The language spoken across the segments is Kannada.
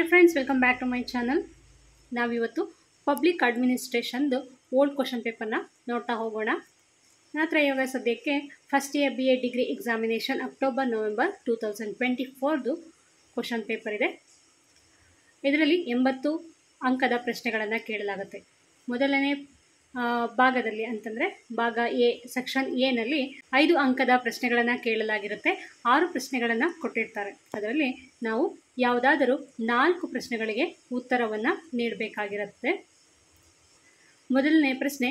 Friends, welcome back to my channel. ನಾವಿವತ್ತು ಪಬ್ಲಿಕ್ ಅಡ್ಮಿನಿಸ್ಟ್ರೇಷನ್ದು ಓಲ್ಡ್ ಕ್ವಶನ್ ಪೇಪರ್ನ ನೋಡ್ತಾ ಹೋಗೋಣ. ನಂತರ ಇವಾಗ ಸದ್ಯಕ್ಕೆ first year BA degree examination October November 2024ದು ಕ್ವಶನ್ ಪೇಪರ್ ಇದೆ. ಇದರಲ್ಲಿ 80 ಅಂಕದ ಪ್ರಶ್ನೆಗಳನ್ನು ಕೇಳಲಾಗುತ್ತೆ. ಮೊದಲನೇ ಭಾಗದಲ್ಲಿ ಅಂತಂದರೆ ಭಾಗ ಎ, ಸೆಕ್ಷನ್ ಎನಲ್ಲಿ 5 ಅಂಕದ ಪ್ರಶ್ನೆಗಳನ್ನು ಕೇಳಲಾಗಿರುತ್ತೆ. 6 ಪ್ರಶ್ನೆಗಳನ್ನು ಕೊಟ್ಟಿರ್ತಾರೆ. ಅದರಲ್ಲಿ ನಾವು ಯಾವುದಾದರೂ 4 ಪ್ರಶ್ನೆಗಳಿಗೆ ಉತ್ತರವನ್ನು ನೀಡಬೇಕಾಗಿರುತ್ತೆ. ಮೊದಲನೇ ಪ್ರಶ್ನೆ,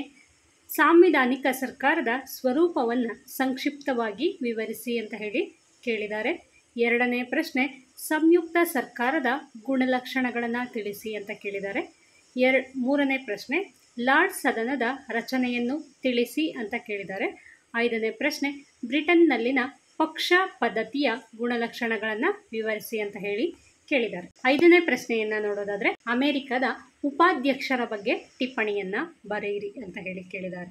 ಸಾಂವಿಧಾನಿಕ ಸರ್ಕಾರದ ಸ್ವರೂಪವನ್ನು ಸಂಕ್ಷಿಪ್ತವಾಗಿ ವಿವರಿಸಿ ಅಂತ ಹೇಳಿ ಕೇಳಿದ್ದಾರೆ. ಎರಡನೇ ಪ್ರಶ್ನೆ, ಸಂಯುಕ್ತ ಸರ್ಕಾರದ ಗುಣಲಕ್ಷಣಗಳನ್ನು ತಿಳಿಸಿ ಅಂತ ಕೇಳಿದ್ದಾರೆ. ಮೂರನೇ ಪ್ರಶ್ನೆ, ಲಾರ್ಡ್ ಸದನದ ರಚನೆಯನ್ನು ತಿಳಿಸಿ ಅಂತ ಕೇಳಿದ್ದಾರೆ. 5ನೇ ಪ್ರಶ್ನೆ, ಬ್ರಿಟನ್ನಲ್ಲಿನ ಪಕ್ಷ ಪದ್ಧತಿಯ ಗುಣಲಕ್ಷಣಗಳನ್ನು ವಿವರಿಸಿ ಅಂತ ಹೇಳಿ ಕೇಳಿದ್ದಾರೆ. 5ನೇ ಪ್ರಶ್ನೆಯನ್ನು ನೋಡೋದಾದರೆ, ಅಮೆರಿಕದ ಉಪಾಧ್ಯಕ್ಷರ ಬಗ್ಗೆ ಟಿಪ್ಪಣಿಯನ್ನು ಬರೆಯಿರಿ ಅಂತ ಹೇಳಿ ಕೇಳಿದ್ದಾರೆ.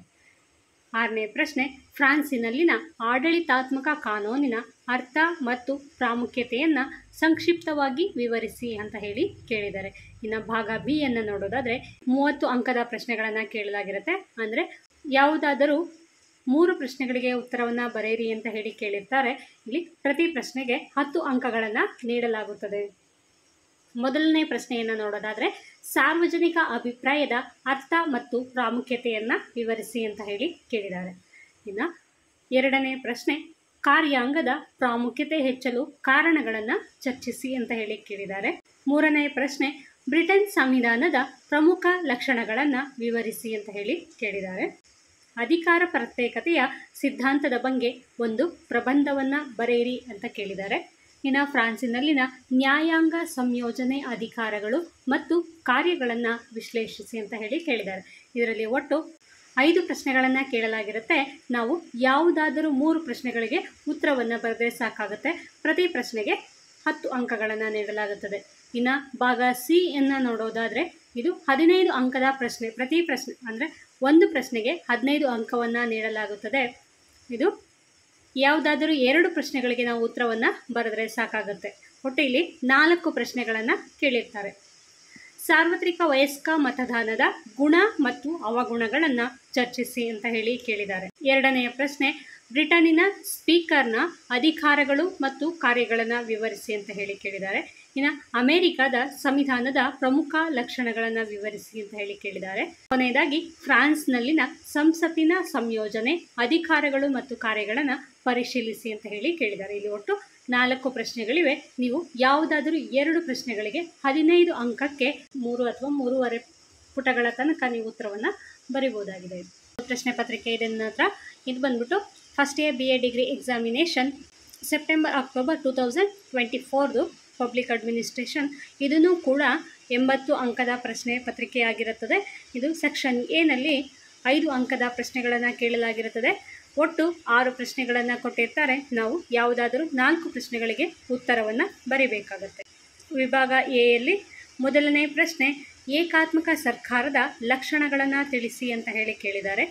6ನೇ ಪ್ರಶ್ನೆ, ಫ್ರಾನ್ಸಿನಲ್ಲಿನ ಆಡಳಿತಾತ್ಮಕ ಕಾನೂನಿನ ಅರ್ಥ ಮತ್ತು ಪ್ರಾಮುಖ್ಯತೆಯನ್ನು ಸಂಕ್ಷಿಪ್ತವಾಗಿ ವಿವರಿಸಿ ಅಂತ ಹೇಳಿ ಕೇಳಿದ್ದಾರೆ. ಇನ್ನು ಭಾಗ ಬಿ ಅನ್ನು ನೋಡೋದಾದರೆ 30 ಅಂಕದ ಪ್ರಶ್ನೆಗಳನ್ನು ಕೇಳಲಾಗಿರುತ್ತೆ. ಅಂದರೆ ಯಾವುದಾದರೂ 3 ಪ್ರಶ್ನೆಗಳಿಗೆ ಉತ್ತರವನ್ನು ಬರೆಯಿರಿ ಅಂತ ಹೇಳಿ ಕೇಳಿರ್ತಾರೆ. ಇಲ್ಲಿ ಪ್ರತಿ ಪ್ರಶ್ನೆಗೆ 10 ಅಂಕಗಳನ್ನು ನೀಡಲಾಗುತ್ತದೆ. ಮೊದಲನೇ ಪ್ರಶ್ನೆಯನ್ನು ನೋಡೋದಾದರೆ, ಸಾರ್ವಜನಿಕ ಅಭಿಪ್ರಾಯದ ಅರ್ಥ ಮತ್ತು ಪ್ರಾಮುಖ್ಯತೆಯನ್ನು ವಿವರಿಸಿ ಅಂತ ಹೇಳಿ ಕೇಳಿದ್ದಾರೆ. ಇನ್ನು ಎರಡನೇ ಪ್ರಶ್ನೆ, ಕಾರ್ಯಾಂಗದ ಪ್ರಾಮುಖ್ಯತೆ ಹೆಚ್ಚಲು ಕಾರಣಗಳನ್ನು ಚರ್ಚಿಸಿ ಅಂತ ಹೇಳಿ ಕೇಳಿದ್ದಾರೆ. ಮೂರನೇ ಪ್ರಶ್ನೆ, ಬ್ರಿಟನ್ ಸಂವಿಧಾನದ ಪ್ರಮುಖ ಲಕ್ಷಣಗಳನ್ನು ವಿವರಿಸಿ ಅಂತ ಹೇಳಿ ಕೇಳಿದ್ದಾರೆ. ಅಧಿಕಾರ ಪ್ರತ್ಯೇಕತೆಯ ಸಿದ್ಧಾಂತದ ಬಗ್ಗೆ ಒಂದು ಪ್ರಬಂಧವನ್ನು ಬರೆಯಿರಿ ಅಂತ ಕೇಳಿದ್ದಾರೆ. ಇನ್ನು ಫ್ರಾನ್ಸಿನಲ್ಲಿನ ನ್ಯಾಯಾಂಗ ಸಂಯೋಜನೆ ಅಧಿಕಾರಗಳು ಮತ್ತು ಕಾರ್ಯಗಳನ್ನು ವಿಶ್ಲೇಷಿಸಿ ಅಂತ ಹೇಳಿ ಕೇಳಿದ್ದಾರೆ. ಇದರಲ್ಲಿ ಒಟ್ಟು 5 ಪ್ರಶ್ನೆಗಳನ್ನು ಕೇಳಲಾಗಿರುತ್ತೆ. ನಾವು ಯಾವುದಾದರೂ 3 ಪ್ರಶ್ನೆಗಳಿಗೆ ಉತ್ತರವನ್ನು ಬರೆದರೆ ಸಾಕಾಗುತ್ತೆ. ಪ್ರತಿ ಪ್ರಶ್ನೆಗೆ 10 ಅಂಕಗಳನ್ನು ನೀಡಲಾಗುತ್ತದೆ. ಇನ್ನು ಭಾಗ ಸಿ ಅನ್ನು ನೋಡೋದಾದರೆ ಇದು 15 ಅಂಕದ ಪ್ರಶ್ನೆ. ಪ್ರತಿ ಪ್ರಶ್ನೆ ಅಂದರೆ ಒಂದು ಪ್ರಶ್ನೆಗೆ 15 ಅಂಕವನ್ನು ನೀಡಲಾಗುತ್ತದೆ. ಇದು ಯಾವುದಾದರೂ 2 ಪ್ರಶ್ನೆಗಳಿಗೆ ನಾವು ಉತ್ತರವನ್ನು ಬರೆದರೆ ಸಾಕಾಗುತ್ತೆ. ಒಟ್ಟು ಇಲ್ಲಿ 4 ಪ್ರಶ್ನೆಗಳನ್ನು ಕೇಳಿರ್ತಾರೆ. ಸಾರ್ವತ್ರಿಕ ವಯಸ್ಕ ಮತದಾನದ ಗುಣ ಮತ್ತು ಅವಗುಣಗಳನ್ನು ಚರ್ಚಿಸಿ ಅಂತ ಹೇಳಿ ಕೇಳಿದ್ದಾರೆ. ಎರಡನೆಯ ಪ್ರಶ್ನೆ, ಬ್ರಿಟನ್ನಿನ ಸ್ಪೀಕರ್ನ ಅಧಿಕಾರಗಳು ಮತ್ತು ಕಾರ್ಯಗಳನ್ನು ವಿವರಿಸಿ ಅಂತ ಹೇಳಿ ಕೇಳಿದ್ದಾರೆ. ಇನ್ನು ಅಮೆರಿಕದ ಸಂವಿಧಾನದ ಪ್ರಮುಖ ಲಕ್ಷಣಗಳನ್ನು ವಿವರಿಸಿ ಅಂತ ಹೇಳಿ ಕೇಳಿದ್ದಾರೆ. ಕೊನೆಯದಾಗಿ ಫ್ರಾನ್ಸ್ನಲ್ಲಿನ ಸಂಸತ್ತಿನ ಸಂಯೋಜನೆ ಅಧಿಕಾರಗಳು ಮತ್ತು ಕಾರ್ಯಗಳನ್ನು ಪರಿಶೀಲಿಸಿ ಅಂತ ಹೇಳಿ ಕೇಳಿದ್ದಾರೆ. ಇಲ್ಲಿ ಒಟ್ಟು 4 ಪ್ರಶ್ನೆಗಳಿವೆ. ನೀವು ಯಾವುದಾದರೂ 2 ಪ್ರಶ್ನೆಗಳಿಗೆ 15 ಅಂಕಕ್ಕೆ 3 ಅಥವಾ 3.5 ಪುಟಗಳ ತನಕ ನೀವು ಉತ್ತರವನ್ನು ಬರೀಬಹುದಾಗಿದೆ. ಪ್ರಶ್ನೆ ಪತ್ರಿಕೆ ಇದೆ ನನ್ನ ಹತ್ರ. ಇದು ಬಂದ್ಬಿಟ್ಟು first year BA degree examination September October 2024ದು ಪಬ್ಲಿಕ್ ಅಡ್ಮಿನಿಸ್ಟ್ರೇಷನ್. ಇದನ್ನು ಕೂಡ 80 ಅಂಕದ ಪ್ರಶ್ನೆ ಪತ್ರಿಕೆಯಾಗಿರುತ್ತದೆ. ಇದು ಸೆಕ್ಷನ್ ಎನಲ್ಲಿ 5 ಅಂಕದ ಪ್ರಶ್ನೆಗಳನ್ನು ಕೇಳಲಾಗಿರುತ್ತದೆ. ಒಟ್ಟು 6 ಪ್ರಶ್ನೆಗಳನ್ನು ಕೊಟ್ಟಿರ್ತಾರೆ. ನಾವು ಯಾವುದಾದರೂ 4 ಪ್ರಶ್ನೆಗಳಿಗೆ ಉತ್ತರವನ್ನು ಬರೀಬೇಕಾಗತ್ತೆ. ವಿಭಾಗ ಎಯಲ್ಲಿ ಮೊದಲನೇ ಪ್ರಶ್ನೆ, ಏಕಾತ್ಮಕ ಸರ್ಕಾರದ ಲಕ್ಷಣಗಳನ್ನು ತಿಳಿಸಿ ಅಂತ ಹೇಳಿ ಕೇಳಿದ್ದಾರೆ.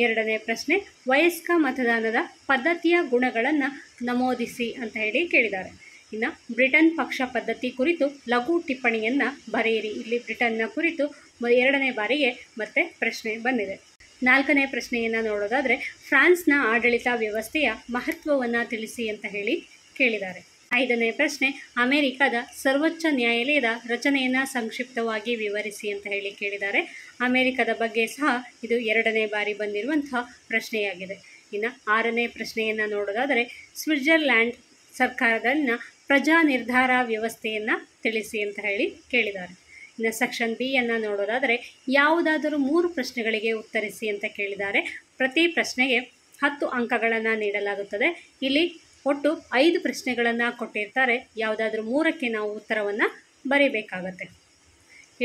ಎರಡನೇ ಪ್ರಶ್ನೆ, ವಯಸ್ಕ ಮತದಾನದ ಪದ್ಧತಿಯ ಗುಣಗಳನ್ನು ನಮೂದಿಸಿ ಅಂತ ಹೇಳಿ ಕೇಳಿದ್ದಾರೆ. ಇನ್ನು ಬ್ರಿಟನ್ ಪಕ್ಷ ಪದ್ಧತಿ ಕುರಿತು ಲಘು ಟಿಪ್ಪಣಿಯನ್ನು ಬರೆಯಿರಿ. ಇಲ್ಲಿ ಬ್ರಿಟನ್ನ ಕುರಿತು 2ನೇ ಬಾರಿಗೆ ಮತ್ತೆ ಪ್ರಶ್ನೆ ಬಂದಿದೆ. 4ನೇ ಪ್ರಶ್ನೆಯನ್ನು ನೋಡೋದಾದರೆ, ಫ್ರಾನ್ಸ್ನ ಆಡಳಿತ ವ್ಯವಸ್ಥೆಯ ಮಹತ್ವವನ್ನು ತಿಳಿಸಿ ಅಂತ ಹೇಳಿ ಕೇಳಿದ್ದಾರೆ. 5ನೇ ಪ್ರಶ್ನೆ, ಅಮೆರಿಕದ ಸರ್ವೋಚ್ಚ ನ್ಯಾಯಾಲಯದ ರಚನೆಯನ್ನು ಸಂಕ್ಷಿಪ್ತವಾಗಿ ವಿವರಿಸಿ ಅಂತ ಹೇಳಿ ಕೇಳಿದ್ದಾರೆ. ಅಮೆರಿಕದ ಬಗ್ಗೆ ಸಹ ಇದು 2ನೇ ಬಾರಿ ಬಂದಿರುವಂತಹ ಪ್ರಶ್ನೆಯಾಗಿದೆ. ಇನ್ನು 6ನೇ ಪ್ರಶ್ನೆಯನ್ನು ನೋಡೋದಾದರೆ, ಸ್ವಿಟ್ಜರ್ಲ್ಯಾಂಡ್ ಸರ್ಕಾರದಲ್ಲಿನ ಪ್ರಜಾ ನಿರ್ಧಾರ ವ್ಯವಸ್ಥೆಯನ್ನು ತಿಳಿಸಿ ಅಂತ ಹೇಳಿ ಕೇಳಿದ್ದಾರೆ. ಇನ್ನು ಸೆಕ್ಷನ್ ಬಿ ಅನ್ನು ನೋಡೋದಾದರೆ, ಯಾವುದಾದರೂ 3 ಪ್ರಶ್ನೆಗಳಿಗೆ ಉತ್ತರಿಸಿ ಅಂತ ಕೇಳಿದ್ದಾರೆ. ಪ್ರತಿ ಪ್ರಶ್ನೆಗೆ 10 ಅಂಕಗಳನ್ನು ನೀಡಲಾಗುತ್ತದೆ. ಇಲ್ಲಿ ಒಟ್ಟು 5 ಪ್ರಶ್ನೆಗಳನ್ನು ಕೊಟ್ಟಿರ್ತಾರೆ. ಯಾವುದಾದ್ರೂ 3ಕ್ಕೆ ನಾವು ಉತ್ತರವನ್ನು ಬರೀಬೇಕಾಗತ್ತೆ.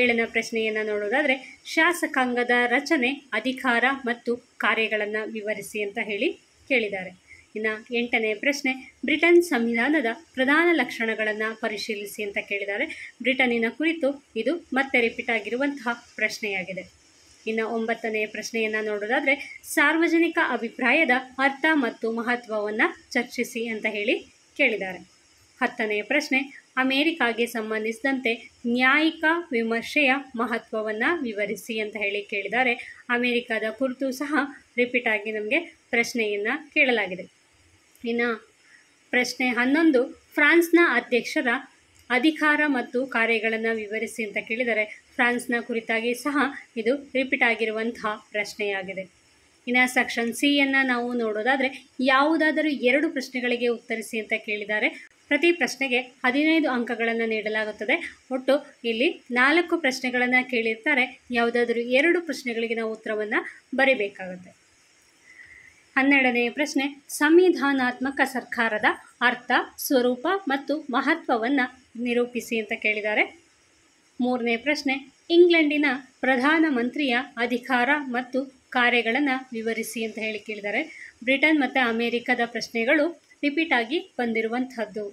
7ನೇ ಪ್ರಶ್ನೆಯನ್ನು ನೋಡೋದಾದರೆ, ಶಾಸಕಾಂಗದ ರಚನೆ ಅಧಿಕಾರ ಮತ್ತು ಕಾರ್ಯಗಳನ್ನು ವಿವರಿಸಿ ಅಂತ ಹೇಳಿ ಕೇಳಿದ್ದಾರೆ. ಇನ್ನು 8ನೇ ಪ್ರಶ್ನೆ, ಬ್ರಿಟನ್ ಸಂವಿಧಾನದ ಪ್ರಧಾನ ಲಕ್ಷಣಗಳನ್ನು ಪರಿಶೀಲಿಸಿ ಅಂತ ಕೇಳಿದ್ದಾರೆ. ಬ್ರಿಟನ್ನಿನ ಕುರಿತು ಇದು ಮತ್ತೆ ರಿಪೀಟ್ ಆಗಿರುವಂತಹ ಪ್ರಶ್ನೆಯಾಗಿದೆ. ಇನ್ನು 9ನೇ ಪ್ರಶ್ನೆಯನ್ನು ನೋಡೋದಾದರೆ, ಸಾರ್ವಜನಿಕ ಅಭಿಪ್ರಾಯದ ಅರ್ಥ ಮತ್ತು ಮಹತ್ವವನ್ನು ಚರ್ಚಿಸಿ ಅಂತ ಹೇಳಿ ಕೇಳಿದ್ದಾರೆ. 10ನೇ ಪ್ರಶ್ನೆ, ಅಮೇರಿಕಾಗೆ ಸಂಬಂಧಿಸಿದಂತೆ ನ್ಯಾಯಿಕ ವಿಮರ್ಶೆಯ ಮಹತ್ವವನ್ನು ವಿವರಿಸಿ ಅಂತ ಹೇಳಿ ಕೇಳಿದ್ದಾರೆ. ಅಮೇರಿಕಾದ ಕುರಿತು ಸಹ ರಿಪೀಟ್ ಆಗಿ ನಮಗೆ ಪ್ರಶ್ನೆಯನ್ನು ಕೇಳಲಾಗಿದೆ. ಇನ್ನು ಪ್ರಶ್ನೆ 11, ಫ್ರಾನ್ಸ್ನ ಅಧ್ಯಕ್ಷರ ಅಧಿಕಾರ ಮತ್ತು ಕಾರ್ಯಗಳನ್ನು ವಿವರಿಸಿ ಅಂತ ಕೇಳಿದರೆ ಫ್ರಾನ್ಸ್ನ ಕುರಿತಾಗಿ ಸಹ ಇದು ರಿಪೀಟ್ ಆಗಿರುವಂತಹ ಪ್ರಶ್ನೆಯಾಗಿದೆ. ಇನ್ನು ಸೆಕ್ಷನ್ ಸಿ ಯನ್ನು ನಾವು ನೋಡೋದಾದರೆ ಯಾವುದಾದರೂ 2 ಪ್ರಶ್ನೆಗಳಿಗೆ ಉತ್ತರಿಸಿ ಅಂತ ಕೇಳಿದ್ದಾರೆ. ಪ್ರತಿ ಪ್ರಶ್ನೆಗೆ 15 ಅಂಕಗಳನ್ನು ನೀಡಲಾಗುತ್ತದೆ. ಒಟ್ಟು ಇಲ್ಲಿ 4 ಪ್ರಶ್ನೆಗಳನ್ನು ಕೇಳಿರ್ತಾರೆ. ಯಾವುದಾದರೂ 2 ಪ್ರಶ್ನೆಗಳಿಗೆ ನಾವು ಉತ್ತರವನ್ನು ಬರೀಬೇಕಾಗುತ್ತೆ. 12ನೇ ಪ್ರಶ್ನೆ, ಸಂವಿಧಾನಾತ್ಮಕ ಸರ್ಕಾರದ ಅರ್ಥ, ಸ್ವರೂಪ ಮತ್ತು ಮಹತ್ವವನ್ನು ನಿರೂಪಿಸಿ ಅಂತ ಕೇಳಿದ್ದಾರೆ. 3ನೇ ಪ್ರಶ್ನೆ, ಇಂಗ್ಲೆಂಡಿನ ಪ್ರಧಾನಮಂತ್ರಿಯ ಅಧಿಕಾರ ಮತ್ತು ಕಾರ್ಯಗಳನ್ನು ವಿವರಿಸಿ ಅಂತ ಹೇಳಿ ಕೇಳಿದ್ದಾರೆ. ಬ್ರಿಟನ್ ಮತ್ತು ಅಮೇರಿಕದ ಪ್ರಶ್ನೆಗಳು ರಿಪೀಟ್ ಆಗಿ ಬಂದಿರುವಂಥದ್ದು.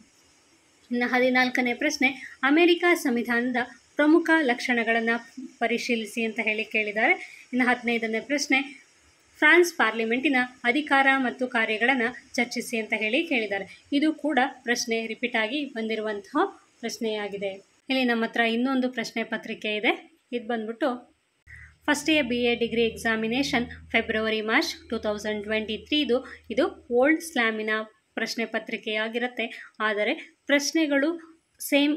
ಇನ್ನು 14ನೇ ಪ್ರಶ್ನೆ, ಅಮೇರಿಕ ಸಂವಿಧಾನದ ಪ್ರಮುಖ ಲಕ್ಷಣಗಳನ್ನು ಪರಿಶೀಲಿಸಿ ಅಂತ ಹೇಳಿ ಕೇಳಿದ್ದಾರೆ. ಇನ್ನು 15ನೇ ಪ್ರಶ್ನೆ, ಫ್ರಾನ್ಸ್ ಪಾರ್ಲಿಮೆಂಟಿನ ಅಧಿಕಾರ ಮತ್ತು ಕಾರ್ಯಗಳನ್ನು ಚರ್ಚಿಸಿ ಅಂತ ಹೇಳಿ ಕೇಳಿದ್ದಾರೆ. ಇದು ಕೂಡ ಪ್ರಶ್ನೆ ರಿಪೀಟ್ ಆಗಿ ಬಂದಿರುವಂತಹ ಪ್ರಶ್ನೆಯಾಗಿದೆ. ಇಲ್ಲಿ ನಮ್ಮ ಹತ್ರ ಇನ್ನೊಂದು ಪ್ರಶ್ನೆ ಪತ್ರಿಕೆ ಇದೆ. ಇದು ಬಂದ್ಬಿಟ್ಟು first year BA degree examination February March 2023 ಇದು ಓಲ್ಡ್ ಸ್ಲ್ಯಾಮಿನ ಪ್ರಶ್ನೆ ಪತ್ರಿಕೆಯಾಗಿರುತ್ತೆ. ಆದರೆ ಪ್ರಶ್ನೆಗಳು ಸೇಮ್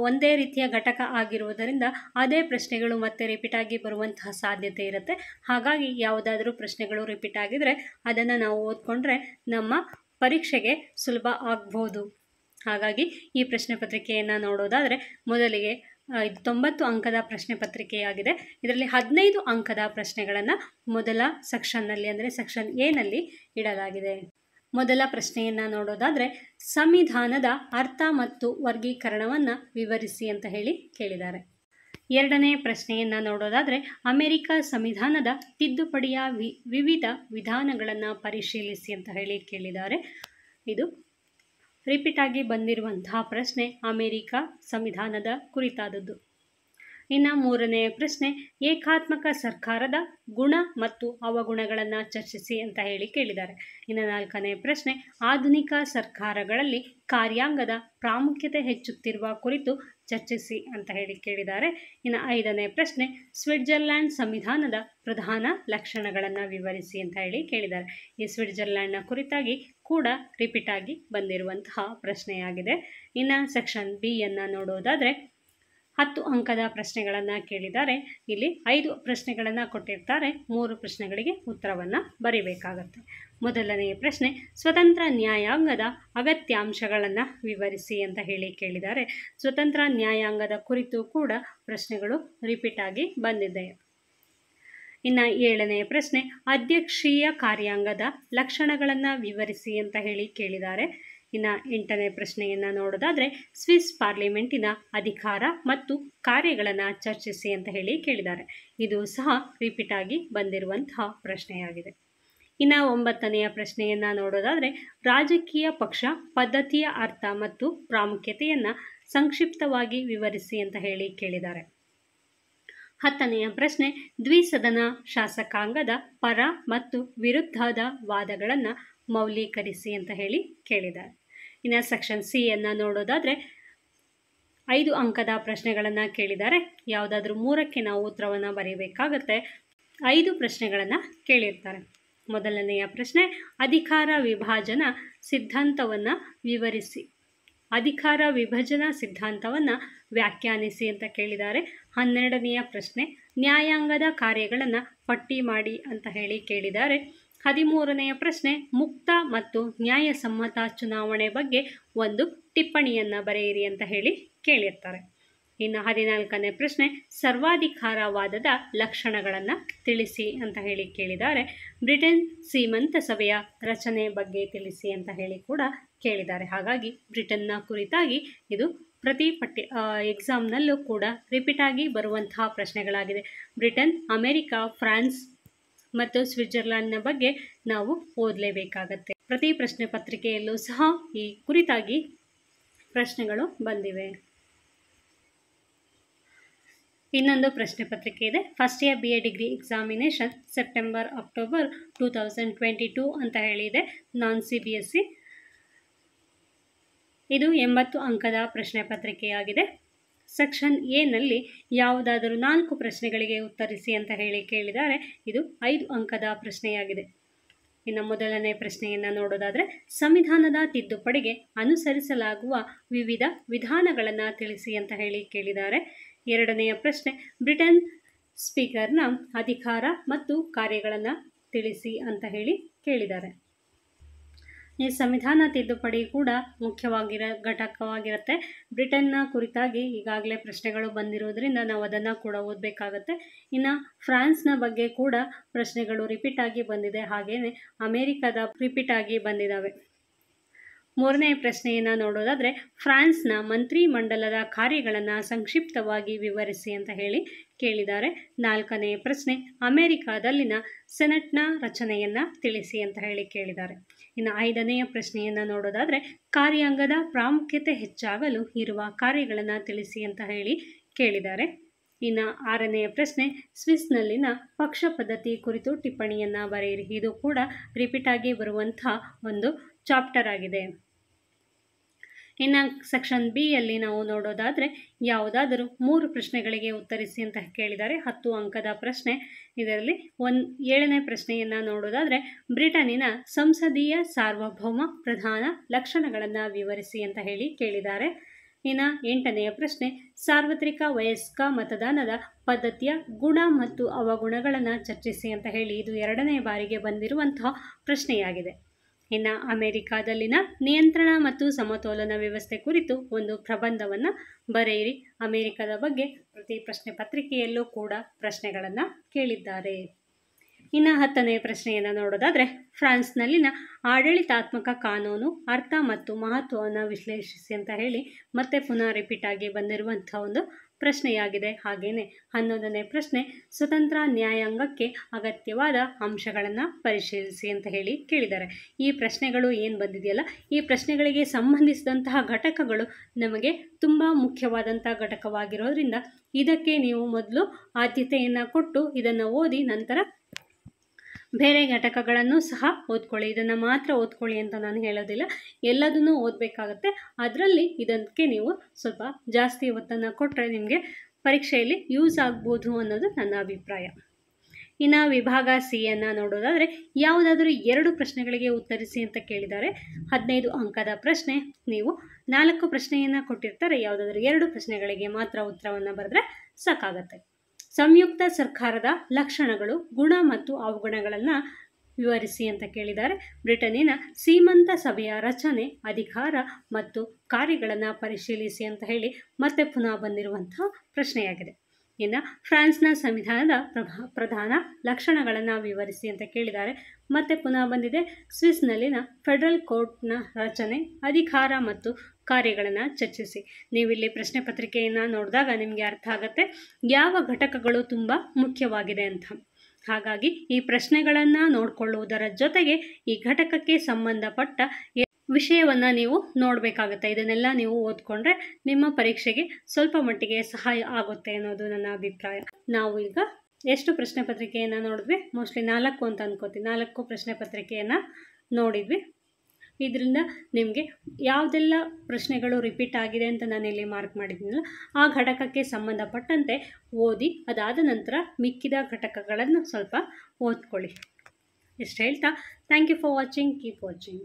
ಒಂದೇ ರೀತಿಯ ಘಟಕ ಆಗಿರುವುದರಿಂದ ಅದೇ ಪ್ರಶ್ನೆಗಳು ಮತ್ತೆ ರಿಪೀಟ್ ಆಗಿ ಬರುವಂತಹ ಸಾಧ್ಯತೆ ಇರುತ್ತೆ. ಹಾಗಾಗಿ ಯಾವುದಾದ್ರೂ ಪ್ರಶ್ನೆಗಳು ರಿಪೀಟ್ ಆಗಿದರೆ ಅದನ್ನು ನಾವು ಓದ್ಕೊಂಡ್ರೆ ನಮ್ಮ ಪರೀಕ್ಷೆಗೆ ಸುಲಭ ಆಗ್ಬೋದು. ಹಾಗಾಗಿ ಈ ಪ್ರಶ್ನೆ ಪತ್ರಿಕೆಯನ್ನು ನೋಡೋದಾದರೆ ಮೊದಲಿಗೆ ಇದು 90 ಅಂಕದ ಪ್ರಶ್ನೆ ಪತ್ರಿಕೆಯಾಗಿದೆ. ಇದರಲ್ಲಿ 15 ಅಂಕದ ಪ್ರಶ್ನೆಗಳನ್ನು ಮೊದಲ ಸೆಕ್ಷನ್ನಲ್ಲಿ ಅಂದರೆ ಸೆಕ್ಷನ್ ಎನಲ್ಲಿ ಇಡಲಾಗಿದೆ. ಮೊದಲ ಪ್ರಶ್ನೆಯನ್ನು ನೋಡೋದಾದರೆ ಸಂವಿಧಾನದ ಅರ್ಥ ಮತ್ತು ವರ್ಗೀಕರಣವನ್ನು ವಿವರಿಸಿ ಅಂತ ಹೇಳಿ ಕೇಳಿದ್ದಾರೆ. 2ನೇ ಪ್ರಶ್ನೆಯನ್ನು ನೋಡೋದಾದರೆ ಅಮೆರಿಕ ಸಂವಿಧಾನದ ತಿದ್ದುಪಡಿಯ ವಿವಿಧ ವಿಧಾನಗಳನ್ನು ಪರಿಶೀಲಿಸಿ ಅಂತ ಹೇಳಿ ಕೇಳಿದ್ದಾರೆ. ಇದು ರಿಪೀಟ್ ಆಗಿ ಬಂದಿರುವಂತಹ ಪ್ರಶ್ನೆ ಅಮೆರಿಕ ಸಂವಿಧಾನದ ಕುರಿತಾದದ್ದು. ಇನ್ನು 3ನೇ ಪ್ರಶ್ನೆ, ಏಕಾತ್ಮಕ ಸರ್ಕಾರದ ಗುಣ ಮತ್ತು ಅವಗುಣಗಳನ್ನು ಚರ್ಚಿಸಿ ಅಂತ ಹೇಳಿ ಕೇಳಿದ್ದಾರೆ. ಇನ್ನು 4ನೇ ಪ್ರಶ್ನೆ, ಆಧುನಿಕ ಸರ್ಕಾರಗಳಲ್ಲಿ ಕಾರ್ಯಾಂಗದ ಪ್ರಾಮುಖ್ಯತೆ ಹೆಚ್ಚುತ್ತಿರುವ ಕುರಿತು ಚರ್ಚಿಸಿ ಅಂತ ಹೇಳಿ ಕೇಳಿದ್ದಾರೆ. ಇನ್ನು 5ನೇ ಪ್ರಶ್ನೆ, ಸ್ವಿಟ್ಜರ್ಲ್ಯಾಂಡ್ ಸಂವಿಧಾನದ ಪ್ರಧಾನ ಲಕ್ಷಣಗಳನ್ನು ವಿವರಿಸಿ ಅಂತ ಹೇಳಿ ಕೇಳಿದ್ದಾರೆ. ಈ ಸ್ವಿಟ್ಜರ್ಲ್ಯಾಂಡ್ನ ಕುರಿತಾಗಿ ಕೂಡ ರಿಪೀಟ್ ಆಗಿ ಬಂದಿರುವಂತಹ ಪ್ರಶ್ನೆಯಾಗಿದೆ. ಇನ್ನು ಸೆಕ್ಷನ್ ಬಿ ಯನ್ನು ನೋಡೋದಾದರೆ 10 ಅಂಕದ ಪ್ರಶ್ನೆಗಳನ್ನು ಕೇಳಿದ್ದಾರೆ. ಇಲ್ಲಿ 5 ಪ್ರಶ್ನೆಗಳನ್ನು ಕೊಟ್ಟಿರ್ತಾರೆ. 3 ಪ್ರಶ್ನೆಗಳಿಗೆ ಉತ್ತರವನ್ನು ಬರೀಬೇಕಾಗತ್ತೆ. ಮೊದಲನೆಯ ಪ್ರಶ್ನೆ, ಸ್ವತಂತ್ರ ನ್ಯಾಯಾಂಗದ ಅಗತ್ಯಾಂಶಗಳನ್ನು ವಿವರಿಸಿ ಅಂತ ಹೇಳಿ ಕೇಳಿದ್ದಾರೆ. ಸ್ವತಂತ್ರ ನ್ಯಾಯಾಂಗದ ಕುರಿತು ಕೂಡ ಪ್ರಶ್ನೆಗಳು ರಿಪೀಟ್ ಆಗಿ ಬಂದಿದೆ. ಇನ್ನು 7ನೇ ಪ್ರಶ್ನೆ, ಅಧ್ಯಕ್ಷೀಯ ಕಾರ್ಯಾಂಗದ ಲಕ್ಷಣಗಳನ್ನು ವಿವರಿಸಿ ಅಂತ ಹೇಳಿ ಕೇಳಿದ್ದಾರೆ. ಇನ್ನು 8ನೇ ಪ್ರಶ್ನೆಯನ್ನು ನೋಡೋದಾದರೆ ಸ್ವಿಸ್ ಪಾರ್ಲಿಮೆಂಟಿನ ಅಧಿಕಾರ ಮತ್ತು ಕಾರ್ಯಗಳನ್ನು ಚರ್ಚಿಸಿ ಅಂತ ಹೇಳಿ ಕೇಳಿದ್ದಾರೆ. ಇದು ಸಹ ರಿಪೀಟ್ ಆಗಿ ಬಂದಿರುವಂತಹ ಪ್ರಶ್ನೆಯಾಗಿದೆ. ಇನ್ನು 9ನೆಯ ಪ್ರಶ್ನೆಯನ್ನು ನೋಡೋದಾದರೆ ರಾಜಕೀಯ ಪಕ್ಷ ಪದ್ಧತಿಯ ಅರ್ಥ ಮತ್ತು ಪ್ರಾಮುಖ್ಯತೆಯನ್ನು ಸಂಕ್ಷಿಪ್ತವಾಗಿ ವಿವರಿಸಿ ಅಂತ ಹೇಳಿ ಕೇಳಿದ್ದಾರೆ. 10ನೆಯ ಪ್ರಶ್ನೆ, ದ್ವಿಸದನ ಶಾಸಕಾಂಗದ ಪರ ಮತ್ತು ವಿರುದ್ಧದ ವಾದಗಳನ್ನು ಮೌಲ್ಯೀಕರಿಸಿ ಅಂತ ಹೇಳಿ ಕೇಳಿದ್ದಾರೆ. ಇನ್ನು ಸೆಕ್ಷನ್ ಸಿ ಯನ್ನು ನೋಡೋದಾದರೆ 5 ಅಂಕದ ಪ್ರಶ್ನೆಗಳನ್ನು ಕೇಳಿದ್ದಾರೆ. ಯಾವುದಾದ್ರೂ 3ಕ್ಕೆ ನಾವು ಉತ್ತರವನ್ನು ಬರೀಬೇಕಾಗತ್ತೆ. 5 ಪ್ರಶ್ನೆಗಳನ್ನು ಕೇಳಿರ್ತಾರೆ. ಮೊದಲನೆಯ ಪ್ರಶ್ನೆ, ಅಧಿಕಾರ ವಿಭಜನಾ ಸಿದ್ಧಾಂತವನ್ನು ವಿವರಿಸಿ. ಅಧಿಕಾರ ವಿಭಜನಾ ಸಿದ್ಧಾಂತವನ್ನು ವ್ಯಾಖ್ಯಾನಿಸಿ ಅಂತ ಕೇಳಿದ್ದಾರೆ. 12ನೆಯ ಪ್ರಶ್ನೆ, ನ್ಯಾಯಾಂಗದ ಕಾರ್ಯಗಳನ್ನು ಪಟ್ಟಿ ಮಾಡಿ ಅಂತ ಹೇಳಿ ಕೇಳಿದ್ದಾರೆ. 13ನೆಯ ಪ್ರಶ್ನೆ, ಮುಕ್ತ ಮತ್ತು ನ್ಯಾಯಸಮ್ಮತ ಚುನಾವಣೆ ಬಗ್ಗೆ ಒಂದು ಟಿಪ್ಪಣಿಯನ್ನು ಬರೆಯಿರಿ ಅಂತ ಹೇಳಿ ಕೇಳಿರ್ತಾರೆ. ಇನ್ನು 14ನೇ ಪ್ರಶ್ನೆ, ಸರ್ವಾಧಿಕಾರವಾದದ ಲಕ್ಷಣಗಳನ್ನು ತಿಳಿಸಿ ಅಂತ ಹೇಳಿ ಕೇಳಿದ್ದಾರೆ. ಬ್ರಿಟನ್ ಶ್ರೀಮಂತ ಸಭೆಯ ರಚನೆ ಬಗ್ಗೆ ತಿಳಿಸಿ ಅಂತ ಹೇಳಿ ಕೂಡ ಕೇಳಿದ್ದಾರೆ. ಹಾಗಾಗಿ ಬ್ರಿಟನ್ನ ಕುರಿತಾಗಿ ಇದು ಪ್ರತಿ ಎಕ್ಸಾಮ್ನಲ್ಲೂ ಕೂಡ ರಿಪೀಟ್ ಆಗಿ ಬರುವಂತಹ ಪ್ರಶ್ನೆಗಳಾಗಿದೆ. ಬ್ರಿಟನ್, ಅಮೆರಿಕ, ಫ್ರಾನ್ಸ್ ಮತ್ತು ಸ್ವಿಟ್ಜರ್ಲ್ಯಾಂಡ್ನ ಬಗ್ಗೆ ನಾವು ಓದಲೇಬೇಕಾಗತ್ತೆ. ಪ್ರತಿ ಪ್ರಶ್ನೆ ಪತ್ರಿಕೆಯಲ್ಲೂ ಸಹ ಈ ಕುರಿತಾಗಿ ಪ್ರಶ್ನೆಗಳು ಬಂದಿವೆ. ಇನ್ನೊಂದು ಪ್ರಶ್ನೆ ಪತ್ರಿಕೆ ಇದೆ. First year BA degree examination September-October 2022 ಅಂತ ಹೇಳಿದೆ. ನಾನ್ CBSE ಇದು 80 ಅಂಕದ ಪ್ರಶ್ನೆ ಪತ್ರಿಕೆಯಾಗಿದೆ. ಸೆಕ್ಷನ್ ಎನಲ್ಲಿ ಯಾವುದಾದರೂ 4 ಪ್ರಶ್ನೆಗಳಿಗೆ ಉತ್ತರಿಸಿ ಅಂತ ಹೇಳಿ ಕೇಳಿದ್ದಾರೆ. ಇದು 5 ಅಂಕದ ಪ್ರಶ್ನೆಯಾಗಿದೆ. ಇನ್ನು ಮೊದಲನೇ ಪ್ರಶ್ನೆಯನ್ನು ನೋಡೋದಾದರೆ, ಸಂವಿಧಾನದ ತಿದ್ದುಪಡಿಗೆ ಅನುಸರಿಸಲಾಗುವ ವಿವಿಧ ವಿಧಾನಗಳನ್ನು ತಿಳಿಸಿ ಅಂತ ಹೇಳಿ ಕೇಳಿದ್ದಾರೆ. ಎರಡನೆಯ ಪ್ರಶ್ನೆ, ಬ್ರಿಟನ್ ಸ್ಪೀಕರ್ನ ಅಧಿಕಾರ ಮತ್ತು ಕಾರ್ಯಗಳನ್ನು ತಿಳಿಸಿ ಅಂತ ಹೇಳಿ ಕೇಳಿದ್ದಾರೆ. ಈ ಸಂವಿಧಾನ ತಿದ್ದುಪಡಿ ಕೂಡ ಮುಖ್ಯವಾಗಿರೋ ಘಟಕವಾಗಿರುತ್ತೆ. ಬ್ರಿಟನ್ನ ಕುರಿತಾಗಿ ಈಗಾಗಲೇ ಪ್ರಶ್ನೆಗಳು ಬಂದಿರೋದ್ರಿಂದ ನಾವು ಅದನ್ನು ಕೂಡ ಓದಬೇಕಾಗತ್ತೆ. ಇನ್ನು ಫ್ರಾನ್ಸ್ನ ಬಗ್ಗೆ ಕೂಡ ಪ್ರಶ್ನೆಗಳು ರಿಪೀಟ್ ಆಗಿ ಬಂದಿದೆ, ಹಾಗೆಯೇ ಅಮೇರಿಕಾದ ರಿಪೀಟ್ ಆಗಿ ಬಂದಿದ್ದಾವೆ. ಮೂರನೇ ಪ್ರಶ್ನೆಯನ್ನು ನೋಡೋದಾದರೆ, ಫ್ರಾನ್ಸ್ನ ಮಂತ್ರಿಮಂಡಲದ ಕಾರ್ಯಗಳನ್ನು ಸಂಕ್ಷಿಪ್ತವಾಗಿ ವಿವರಿಸಿ ಅಂತ ಹೇಳಿ ಕೇಳಿದ್ದಾರೆ. ನಾಲ್ಕನೇ ಪ್ರಶ್ನೆ, ಅಮೆರಿಕಾದಲ್ಲಿನ ಸೆನೆಟ್ನ ರಚನೆಯನ್ನು ತಿಳಿಸಿ ಅಂತ ಹೇಳಿ ಕೇಳಿದ್ದಾರೆ. ಇನ್ನು ಐದನೆಯ ಪ್ರಶ್ನೆಯನ್ನು ನೋಡೋದಾದರೆ, ಕಾರ್ಯಾಂಗದ ಪ್ರಾಮುಖ್ಯತೆ ಹೆಚ್ಚಾಗಲು ಇರುವ ಕಾರ್ಯಗಳನ್ನು ತಿಳಿಸಿ ಅಂತ ಹೇಳಿ ಕೇಳಿದ್ದಾರೆ. ಇನ್ನು ಆರನೆಯ ಪ್ರಶ್ನೆ, ಸ್ವಿಸ್ನಲ್ಲಿನ ಪಕ್ಷ ಪದ್ಧತಿ ಕುರಿತು ಟಿಪ್ಪಣಿಯನ್ನು ಬರೆಯಿರಿ. ಇದು ಕೂಡ ರಿಪೀಟ್ ಆಗಿ ಬರುವಂಥ ಒಂದು ಚಾಪ್ಟರ್ ಆಗಿದೆ. ಇನ್ನು ಸೆಕ್ಷನ್ ಬಿ ಯಲ್ಲಿ ನಾವು ನೋಡೋದಾದರೆ, ಯಾವುದಾದರೂ 3 ಪ್ರಶ್ನೆಗಳಿಗೆ ಉತ್ತರಿಸಿ ಅಂತ ಕೇಳಿದ್ದಾರೆ. 10 ಅಂಕದ ಪ್ರಶ್ನೆ. ಇದರಲ್ಲಿ 7ನೇ ಪ್ರಶ್ನೆಯನ್ನು ನೋಡೋದಾದರೆ, ಬ್ರಿಟನ್ನಿನ ಸಂಸದೀಯ ಸಾರ್ವಭೌಮ ಪ್ರಧಾನ ಲಕ್ಷಣಗಳನ್ನು ವಿವರಿಸಿ ಅಂತ ಹೇಳಿ ಕೇಳಿದ್ದಾರೆ. ಇನ್ನು 8ನೆಯ ಪ್ರಶ್ನೆ, ಸಾರ್ವತ್ರಿಕ ವಯಸ್ಕ ಮತದಾನದ ಪದ್ಧತಿಯ ಗುಣ ಮತ್ತು ಅವಗುಣಗಳನ್ನು ಚರ್ಚಿಸಿ ಅಂತ ಹೇಳಿ ಇದು 2ನೇ ಬಾರಿಗೆ ಬಂದಿರುವಂತಹ ಪ್ರಶ್ನೆಯಾಗಿದೆ. ಇನ್ನು ಅಮೆರಿಕಾದಲ್ಲಿನ ನಿಯಂತ್ರಣ ಮತ್ತು ಸಮತೋಲನ ವ್ಯವಸ್ಥೆ ಕುರಿತು ಒಂದು ಪ್ರಬಂಧವನ್ನು ಬರೆಯಿರಿ. ಅಮೆರಿಕದ ಬಗ್ಗೆ ಪ್ರತಿ ಪ್ರಶ್ನೆ ಪತ್ರಿಕೆಯಲ್ಲೂ ಕೂಡ ಪ್ರಶ್ನೆಗಳನ್ನು ಕೇಳಿದ್ದಾರೆ. ಇನ್ನು 10ನೇ ಪ್ರಶ್ನೆಯನ್ನು ನೋಡೋದಾದರೆ, ಫ್ರಾನ್ಸ್ನಲ್ಲಿನ ಆಡಳಿತಾತ್ಮಕ ಕಾನೂನು ಅರ್ಥ ಮತ್ತು ಮಹತ್ವವನ್ನು ವಿಶ್ಲೇಷಿಸಿ ಅಂತ ಹೇಳಿ ಮತ್ತೆ ಪುನಃ ರಿಪೀಟ್ ಆಗಿ ಬಂದಿರುವಂಥ ಒಂದು ಪ್ರಶ್ನೆಯಾಗಿದೆ. ಹಾಗೆಯೇ 11ನೇ ಪ್ರಶ್ನೆ, ಸ್ವತಂತ್ರ ನ್ಯಾಯಾಂಗಕ್ಕೆ ಅಗತ್ಯವಾದ ಅಂಶಗಳನ್ನು ಪರಿಶೀಲಿಸಿ ಅಂತ ಹೇಳಿ ಕೇಳಿದ್ದಾರೆ. ಈ ಪ್ರಶ್ನೆಗಳು ಏನು ಬಂದಿದೆಯಲ್ಲ, ಈ ಪ್ರಶ್ನೆಗಳಿಗೆ ಸಂಬಂಧಿಸಿದಂತಹ ಘಟಕಗಳು ನಮಗೆ ತುಂಬ ಮುಖ್ಯವಾದಂಥ ಘಟಕವಾಗಿರೋದ್ರಿಂದ ಇದಕ್ಕೆ ನೀವು ಮೊದಲು ಆದ್ಯತೆಯನ್ನು ಕೊಟ್ಟು ಇದನ್ನು ಓದಿ ನಂತರ ಬೇರೆ ಘಟಕಗಳನ್ನು ಸಹ ಓದ್ಕೊಳ್ಳಿ. ಇದನ್ನು ಮಾತ್ರ ಓದ್ಕೊಳ್ಳಿ ಅಂತ ನಾನು ಹೇಳೋದಿಲ್ಲ, ಎಲ್ಲದನ್ನೂ ಓದಬೇಕಾಗತ್ತೆ. ಅದರಲ್ಲಿ ಇದಕ್ಕೆ ನೀವು ಸ್ವಲ್ಪ ಜಾಸ್ತಿ ಒತ್ತನ್ನು ಕೊಟ್ಟರೆ ನಿಮಗೆ ಪರೀಕ್ಷೆಯಲ್ಲಿ ಯೂಸ್ ಆಗ್ಬೋದು ಅನ್ನೋದು ನನ್ನ ಅಭಿಪ್ರಾಯ. ಇನ್ನು ವಿಭಾಗ ಸಿ ಯನ್ನು ನೋಡೋದಾದರೆ, ಯಾವುದಾದರೂ 2 ಪ್ರಶ್ನೆಗಳಿಗೆ ಉತ್ತರಿಸಿ ಅಂತ ಕೇಳಿದ್ದಾರೆ. 15 ಅಂಕದ ಪ್ರಶ್ನೆ. ನೀವು 4 ಪ್ರಶ್ನೆಯನ್ನು ಕೊಟ್ಟಿರ್ತಾರೆ, ಯಾವುದಾದ್ರೂ 2 ಪ್ರಶ್ನೆಗಳಿಗೆ ಮಾತ್ರ ಉತ್ತರವನ್ನು ಬರೆದ್ರೆ ಸಾಕಾಗತ್ತೆ. ಸಂಯುಕ್ತ ಸರ್ಕಾರದ ಲಕ್ಷಣಗಳು, ಗುಣ ಮತ್ತು ಅವಗುಣಗಳನ್ನು ವಿವರಿಸಿ ಅಂತ ಕೇಳಿದ್ದಾರೆ. ಬ್ರಿಟನ್ನಿನ ಸೀಮಂತ ಸಭೆಯ ರಚನೆ, ಅಧಿಕಾರ ಮತ್ತು ಕಾರ್ಯಗಳನ್ನು ಪರಿಶೀಲಿಸಿ ಅಂತ ಹೇಳಿ ಮತ್ತೆ ಪುನಃ ಬಂದಿರುವಂತಹ ಪ್ರಶ್ನೆಯಾಗಿದೆ. ಇನ್ನು ಫ್ರಾನ್ಸ್ನ ಸಂವಿಧಾನದ ಪ್ರಧಾನ ಲಕ್ಷಣಗಳನ್ನು ವಿವರಿಸಿ ಅಂತ ಕೇಳಿದ್ದಾರೆ. ಮತ್ತೆ ಪುನಃ ಬಂದಿದೆ, ಸ್ವಿಸ್ನಲ್ಲಿನ ಫೆಡರಲ್ ಕೋರ್ಟ್ನ ರಚನೆ, ಅಧಿಕಾರ ಮತ್ತು ಕಾರ್ಯಗಳನ್ನು ಚರ್ಚಿಸಿ. ನೀವಿಲ್ಲಿ ಪ್ರಶ್ನೆ ಪತ್ರಿಕೆಯನ್ನು ನೋಡಿದಾಗ ನಿಮಗೆ ಅರ್ಥ ಆಗುತ್ತೆ ಯಾವ ಘಟಕಗಳು ತುಂಬ ಮುಖ್ಯವಾಗಿದೆ ಅಂತ. ಹಾಗಾಗಿ ಈ ಪ್ರಶ್ನೆಗಳನ್ನು ನೋಡಿಕೊಳ್ಳುವುದರ ಜೊತೆಗೆ ಈ ಘಟಕಕ್ಕೆ ಸಂಬಂಧಪಟ್ಟ ವಿಷಯವನ್ನು ನೀವು ನೋಡಬೇಕಾಗುತ್ತೆ. ಇದನ್ನೆಲ್ಲ ನೀವು ಓದ್ಕೊಂಡ್ರೆ ನಿಮ್ಮ ಪರೀಕ್ಷೆಗೆ ಸ್ವಲ್ಪ ಮಟ್ಟಿಗೆ ಸಹಾಯ ಆಗುತ್ತೆ ಅನ್ನೋದು ನನ್ನ ಅಭಿಪ್ರಾಯ. ನಾವು ಈಗ ಎಷ್ಟು ಪ್ರಶ್ನೆ ಪತ್ರಿಕೆಯನ್ನು ನೋಡಿದ್ವಿ? ಮೋಸ್ಟ್ಲಿ 4 ಅಂತ ಅನ್ಕೋತೀನಿ. 4 ಪ್ರಶ್ನೆ ಪತ್ರಿಕೆಯನ್ನು ನೋಡಿದ್ವಿ. ಇದರಿಂದ ನಿಮಗೆ ಯಾವುದೆಲ್ಲ ಪ್ರಶ್ನೆಗಳು ರಿಪೀಟ್ ಆಗಿದೆ ಅಂತ ನಾನಿಲ್ಲಿ ಮಾರ್ಕ್ ಮಾಡಿದ್ದೀನಲ್ಲ, ಆ ಘಟಕಕ್ಕೆ ಸಂಬಂಧಪಟ್ಟಂತೆ ಓದಿ ಅದಾದ ನಂತರ ಮಿಕ್ಕಿದ ಘಟಕಗಳನ್ನು ಸ್ವಲ್ಪ ಓದ್ಕೊಳ್ಳಿ. ಇಷ್ಟು ಹೇಳ್ತಾ thank you for watching. Keep watching.